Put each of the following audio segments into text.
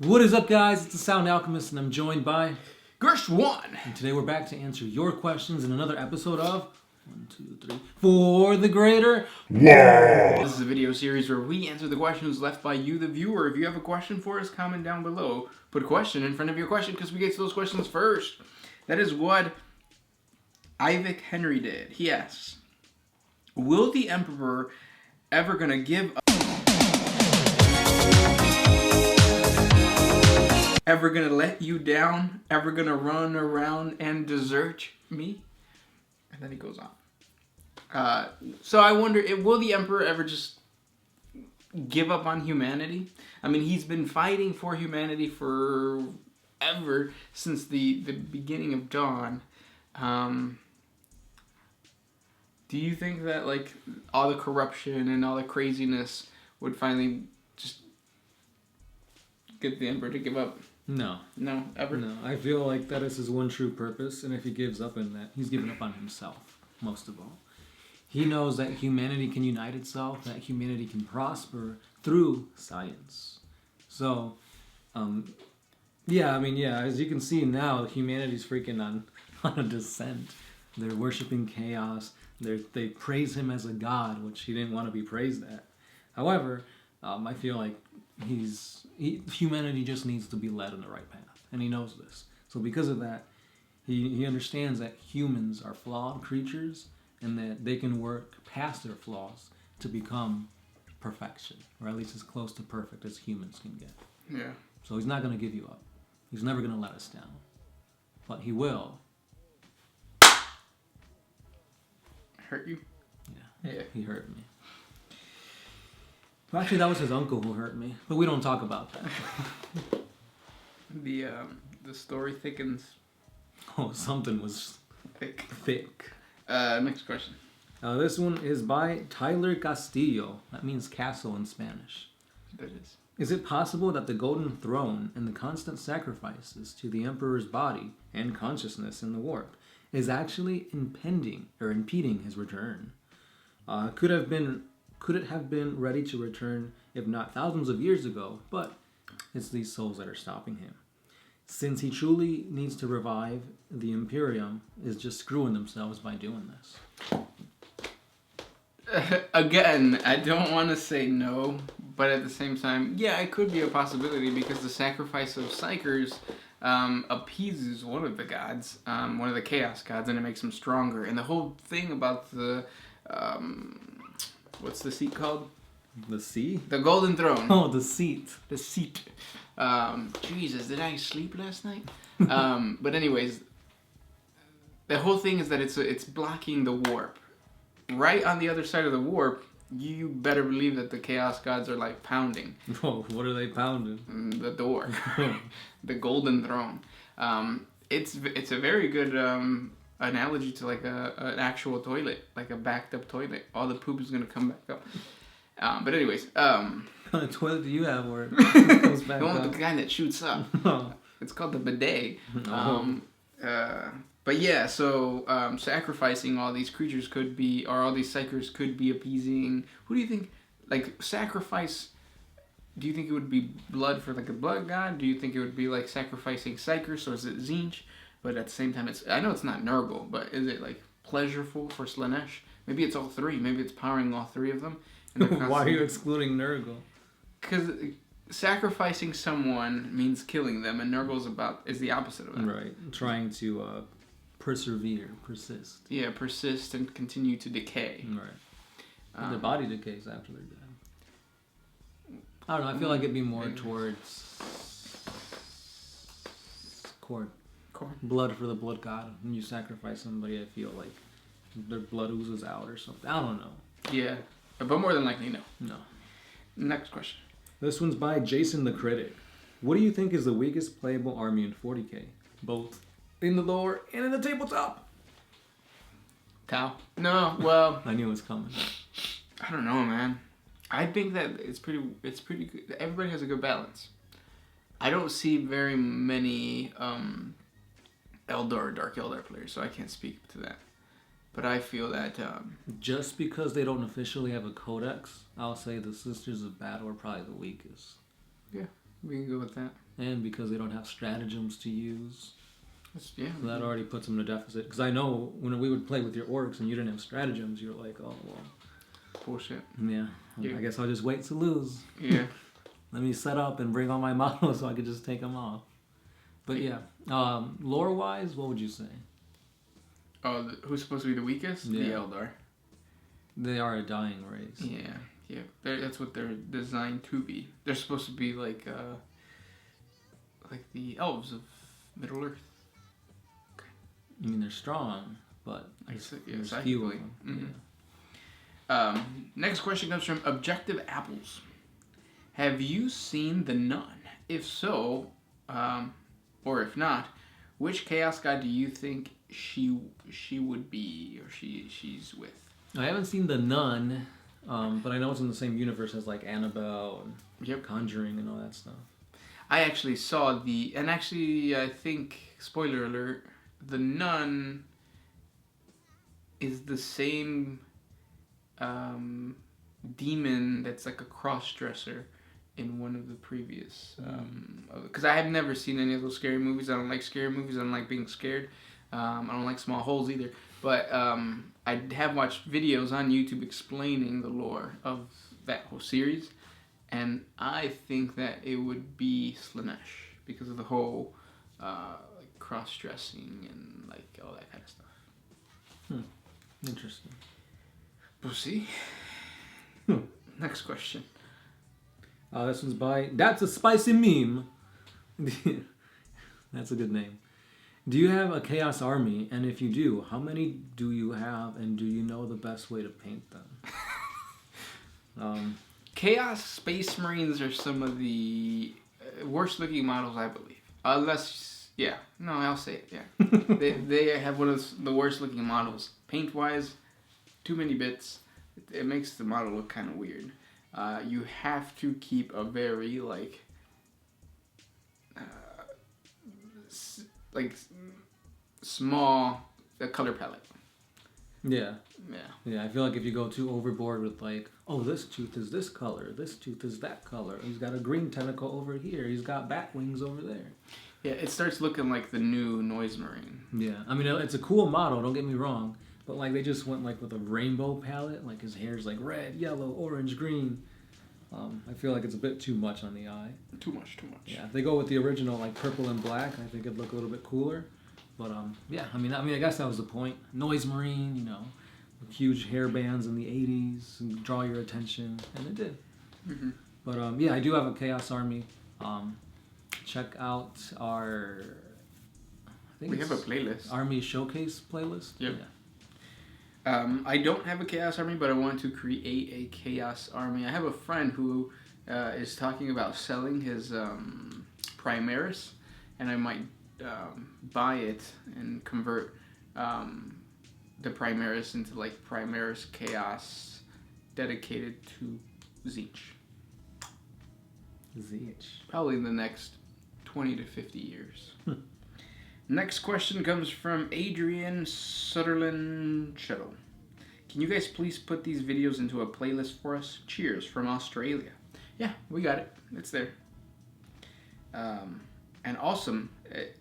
What is up, guys? It's the Sound Alchemist, and I'm joined by Gersh1. And today we're back to answer your questions in another episode of 1, 2, 3, For the Greater WAAAGH. This is a video series where we answer the questions left by you, the viewer. If you have a question for us, comment down below. Put a question in front of your question because we get to those questions first. That is what Ivic Henry did. He asks, will the Emperor ever gonna give up? Ever gonna let you down? Ever gonna run around and desert me? And then he goes on. So I wonder, will the Emperor ever just give up on humanity? I mean, he's been fighting for humanity forever, since the beginning of Dawn. Do you think that, like, all the corruption and all the craziness would finally just get the Emperor to give up? No. No, ever? No, I feel like that is his one true purpose, and if he gives up in that, he's giving up on himself, most of all. He knows that humanity can unite itself, that humanity can prosper through science. So, as you can see now, humanity's freaking on a descent. They're worshiping chaos. They praise him as a god, which he didn't want to be praised at. However, I feel like humanity just needs to be led in the right path, and he knows this. So because of that, he understands that humans are flawed creatures, and that they can work past their flaws to become perfection, or at least as close to perfect as humans can get. Yeah. So he's not going to give you up. He's never going to let us down. But he will. Hurt you? Yeah. He hurt me. Well, actually, that was his uncle who hurt me. But we don't talk about that. The story thickens. Oh, something was Thick. Thick. Next question. This one is by Tyler Castillo. That means castle in Spanish. That is. Is it possible that the Golden Throne and the constant sacrifices to the Emperor's body and consciousness in the warp is actually impeding his return? Could it have been ready to return, if not thousands of years ago, but it's these souls that are stopping him. Since he truly needs to revive, the Imperium is just screwing themselves by doing this. Again, I don't want to say no, but at the same time, yeah, it could be a possibility because the sacrifice of Psychers appeases one of the gods, one of the Chaos gods, and it makes him stronger. And the whole thing about the... what's the seat called? The sea? The Golden Throne. Oh, the seat. The seat. Jesus, did I sleep last night? But anyways, the whole thing is that it's blocking the warp. Right on the other side of the warp, you better believe that the Chaos Gods are like pounding. Oh, what are they pounding? The door. The Golden Throne. It's a very good analogy to like an actual toilet, like a backed up toilet. All the poop is gonna come back up. But anyways, what kind of toilet do you have where it goes back the one up? with the kind that shoots up. It's called the bidet. Oh. But yeah, so sacrificing all these creatures could be, or all these Psychers could be appeasing. Who do you think, like, sacrifice, do you think it would be blood for like a blood god? Do you think it would be like sacrificing Psychers, so is it Tzeentch? But at the same time, I know it's not Nurgle, but is it like pleasureful for Slaanesh? Maybe it's all three. Maybe it's powering all three of them. Why are you excluding Nurgle? Because sacrificing someone means killing them, and Nurgle is the opposite of that. Right, trying to persist. Yeah, persist and continue to decay. Right. Their body decays after they're dead. I don't know, I feel like it'd be more towards corn. Blood for the blood god. When you sacrifice somebody, I feel like their blood oozes out or something. I don't know. Yeah, but more than likely, no. No. Next question. This one's by Jason the Critic. What do you think is the weakest playable army in 40K? Both in the lore and in the tabletop. Tau? No, well... I knew it was coming. I don't know, man. I think that it's pretty good. Everybody has a good balance. I don't see very many Eldora, Dark Eldar players, so I can't speak to that. But I feel that... just because they don't officially have a codex, I'll say the Sisters of Battle are probably the weakest. Yeah, we can go with that. and because they don't have stratagems to use. Yeah. So that already puts them in a deficit. Because I know when we would play with your orcs and you didn't have stratagems, you're like, oh, well. Bullshit. Yeah. I guess I'll just wait to lose. Yeah. Let me set up and bring all my models so I could just take them off. But yeah. Lore-wise, what would you say? Oh, who's supposed to be the weakest? Yeah. The Eldar. They are a dying race. Yeah. That's what they're designed to be. They're supposed to be like the elves of Middle Earth. I mean, they're strong, but there's few of them. Mm-hmm. Next question comes from Objective Apples. Have you seen The Nun? If so, or if not, which Chaos God do you think she would be, or she's with? I haven't seen The Nun, but I know it's in the same universe as like Annabelle and Conjuring and all that stuff. I actually saw I think, spoiler alert, The Nun is the same demon that's like a cross-dresser in one of the previous... Because I have never seen any of those scary movies. I don't like scary movies. I don't like being scared. I don't like small holes either. But I have watched videos on YouTube explaining the lore of that whole series. And I think that it would be Slaanesh because of the whole like cross-dressing and like all that kind of stuff. Interesting. We'll see. Next question. This one's by That's a Spicy Meme. That's a good name. Do you have a Chaos Army? And if you do, how many do you have? And do you know the best way to paint them? Chaos Space Marines are some of the worst looking models, I believe. I'll say it, yeah. they have one of the worst looking models. Paint wise, too many bits. It makes the model look kind of weird. You have to keep a very, small color palette. Yeah. I feel like if you go too overboard with this tooth is this color, this tooth is that color, he's got a green tentacle over here, he's got bat wings over there. Yeah, it starts looking like the new Noise Marine. Yeah, I mean, it's a cool model, don't get me wrong, but they just went with a rainbow palette, his hair's red, yellow, orange, green. I feel like it's a bit too much on the eye. Too much. Yeah, if they go with the original purple and black, I think it'd look a little bit cooler. But I guess that was the point. Noise Marine, with huge hair bands in the 80s, and draw your attention, and it did. Mm-hmm. But I do have a Chaos Army. Check out our... we have a playlist. Army Showcase playlist. Yep. Yeah. I don't have a Chaos Army, but I want to create a Chaos Army. I have a friend who is talking about selling his Primaris, and I might buy it and convert the Primaris into Primaris Chaos dedicated to Tzeentch. Probably in the next 20 to 50 years. Next question comes from Adrian Sutherland Shuttle. Can you guys please put these videos into a playlist for us? Cheers from Australia. Yeah, we got it. It's there. And awesome.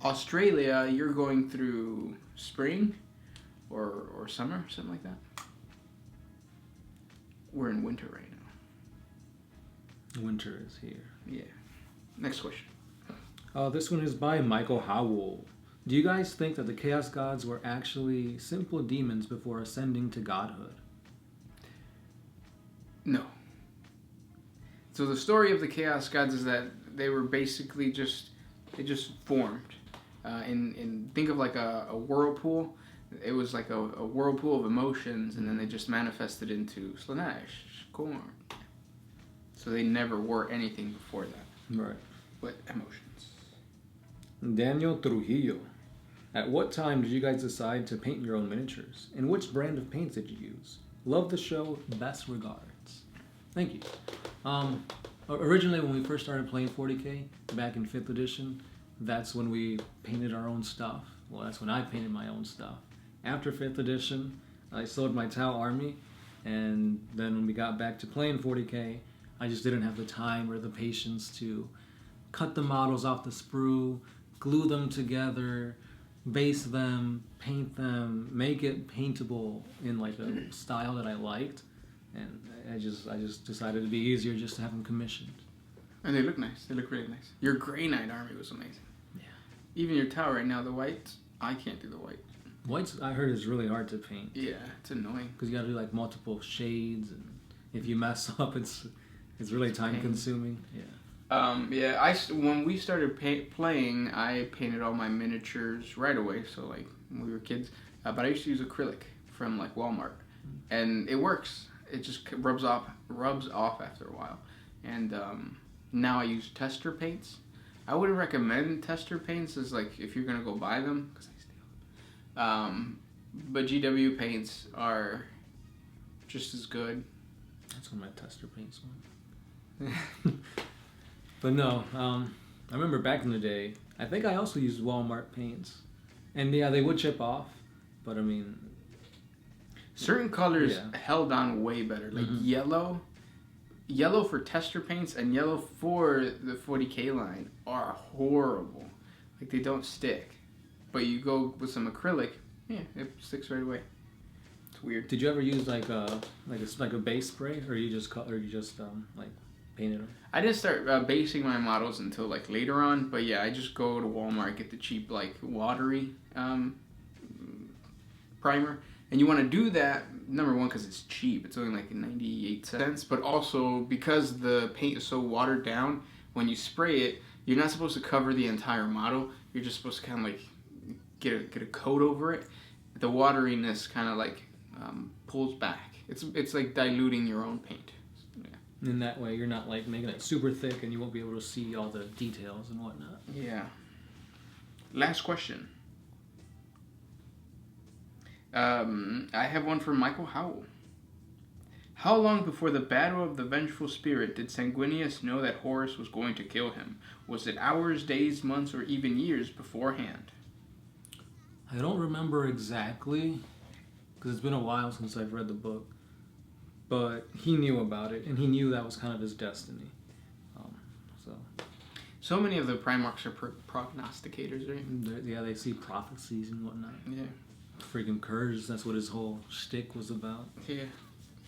Australia, you're going through spring or summer, something like that? We're in winter right now. Winter is here. Yeah. Next question. This one is by Michael Howell. Do you guys think that the Chaos Gods were actually simple demons before ascending to godhood? No. So the story of the Chaos Gods is that they were basically just formed. Think of a whirlpool. It was like a whirlpool of emotions, and then they just manifested into Slaanesh, Khorne. So they never were anything before that. Right. But emotions. Daniel Trujillo. At what time did you guys decide to paint your own miniatures? And which brand of paints did you use? Love the show. Best regards. Thank you. Originally, when we first started playing 40K, back in 5th edition, that's when we painted our own stuff. Well, that's when I painted my own stuff. After 5th edition, I sold my Tau army, and then when we got back to playing 40K, I just didn't have the time or the patience to cut the models off the sprue, glue them together, base them, paint them, make it paintable in like a style that I liked, and I just decided it'd be easier just to have them commissioned. And they look nice. They look really nice. Your Grey Knight army was amazing. Yeah. Even your tower right now, the white, I can't do the white. White's, I heard, is really hard to paint. Yeah, it's annoying. Because you got to do like multiple shades, and if you mess up, it's really time consuming. Yeah. When we started playing, I painted all my miniatures right away. So like when we were kids, but I used to use acrylic from like Walmart, and it works. It just rubs off after a while, and now I use tester paints. I wouldn't recommend tester paints as like if you're gonna go buy them, because I steal. But GW paints are just as good. That's one of my tester paints. But no, I remember back in the day, I think I also used Walmart paints. And yeah, they would chip off, but I mean... Certain colors held on way better. Like yellow for tester paints and yellow for the 40K line are horrible. Like they don't stick. But you go with some acrylic, yeah, it sticks right away. It's weird. Did you ever use like a base spray, or you just like painted them? I didn't start basing my models until like later on, but yeah, I just go to Walmart, get the cheap like watery primer. And you want to do that, number one, because it's cheap. It's only like 98 cents. But also because the paint is so watered down, when you spray it, you're not supposed to cover the entire model. You're just supposed to kind of like get a coat over it. The wateriness kind of like pulls back. It's like diluting your own paint. Yeah. In that way, you're not like making it super thick, and you won't be able to see all the details and whatnot. Yeah. Last question. I have one from Michael Howell. How long before the Battle of the Vengeful Spirit did Sanguinius know that Horus was going to kill him? Was it hours, days, months, or even years beforehand? I don't remember exactly, because it's been a while since I've read the book. But he knew about it, and he knew that was kind of his destiny. So many of the Primarchs are prognosticators, right? Yeah, they see prophecies and whatnot. Yeah. Freaking Kurz, that's what his whole shtick was about. Yeah.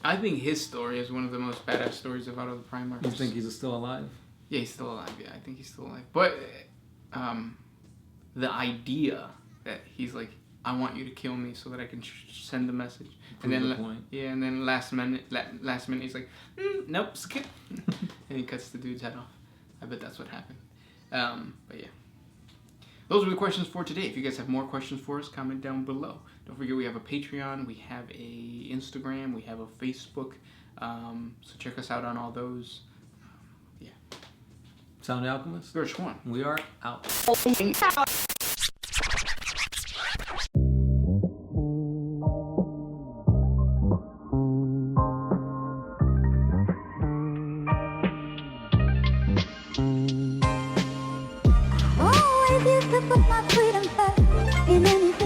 I think his story is one of the most badass stories of all of the Primarchs. You think he's still alive? Yeah, he's still alive. Yeah, I think he's still alive. But the idea that he's like, I want you to kill me so that I can send the message. Prove and then the point. Yeah, and then last minute he's like, nope, skip. And he cuts the dude's head off. I bet that's what happened. But yeah. Those were the questions for today. If you guys have more questions for us, comment down below. Don't forget we have a Patreon, we have a Instagram, we have a Facebook. So check us out on all those. Yeah. Sound Alchemist? You're Schwan. We are out. Always used to put my freedom first in any